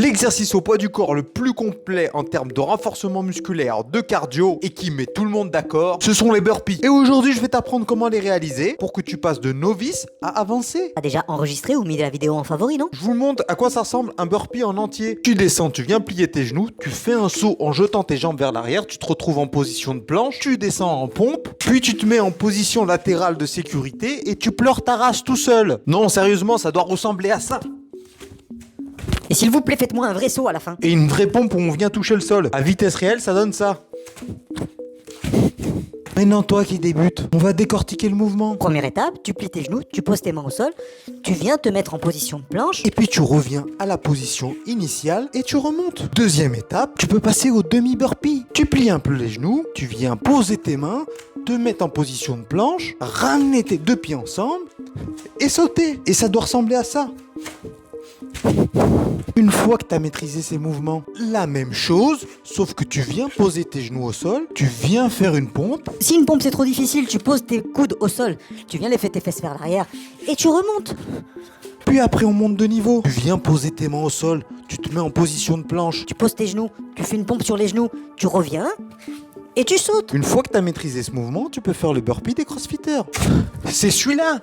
L'exercice au poids du corps le plus complet en termes de renforcement musculaire, de cardio et qui met tout le monde d'accord, ce sont les burpees. Et aujourd'hui, je vais t'apprendre comment les réaliser pour que tu passes de novice à avancé. T'as déjà enregistré ou mis la vidéo en favori, non? Je vous montre à quoi ça ressemble un burpee en entier. Tu descends, tu viens plier tes genoux, tu fais un saut en jetant tes jambes vers l'arrière, tu te retrouves en position de planche, tu descends en pompe, puis tu te mets en position latérale de sécurité et tu pleures ta race tout seul. Non, sérieusement, ça doit ressembler à ça. Et s'il vous plaît, faites-moi un vrai saut à la fin. Et une vraie pompe où on vient toucher le sol. À vitesse réelle, ça donne ça. Maintenant, toi qui débutes, on va décortiquer le mouvement. Première étape, tu plies tes genoux, tu poses tes mains au sol, tu viens te mettre en position de planche. Et puis tu reviens à la position initiale et tu remontes. Deuxième étape, tu peux passer au demi-burpee. Tu plies un peu les genoux, tu viens poser tes mains, te mettre en position de planche, ramener tes deux pieds ensemble et sauter. Et ça doit ressembler à ça. Une fois que tu as maîtrisé ces mouvements, la même chose, sauf que tu viens poser tes genoux au sol, tu viens faire une pompe. Si une pompe c'est trop difficile, tu poses tes coudes au sol, tu viens lever tes fesses vers l'arrière et tu remontes. Puis après on monte de niveau. Tu viens poser tes mains au sol, tu te mets en position de planche. Tu poses tes genoux, tu fais une pompe sur les genoux, tu reviens et tu sautes. Une fois que tu as maîtrisé ce mouvement, tu peux faire le burpee des crossfitters. C'est celui-là.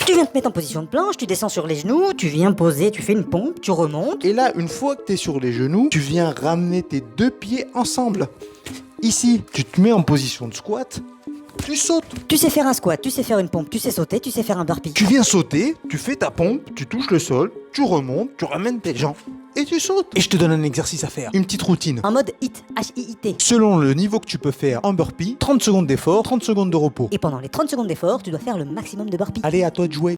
Tu viens te mettre en position de planche, tu descends sur les genoux, tu viens poser, tu fais une pompe, tu remontes. Et là, une fois que tu es sur les genoux, tu viens ramener tes deux pieds ensemble. Ici, tu te mets en position de squat, tu sautes. Tu sais faire un squat, tu sais faire une pompe, tu sais sauter, tu sais faire un burpee. Tu viens sauter, tu fais ta pompe, tu touches le sol, tu remontes, tu ramènes tes jambes et tu sautes. Et je te donne un exercice à faire, une petite routine. En mode HIIT, H-I-I-T. Selon le niveau que tu peux faire en burpee, 30 secondes d'effort, 30 secondes de repos. Et pendant les 30 secondes d'effort, tu dois faire le maximum de burpees. Allez, à toi de jouer.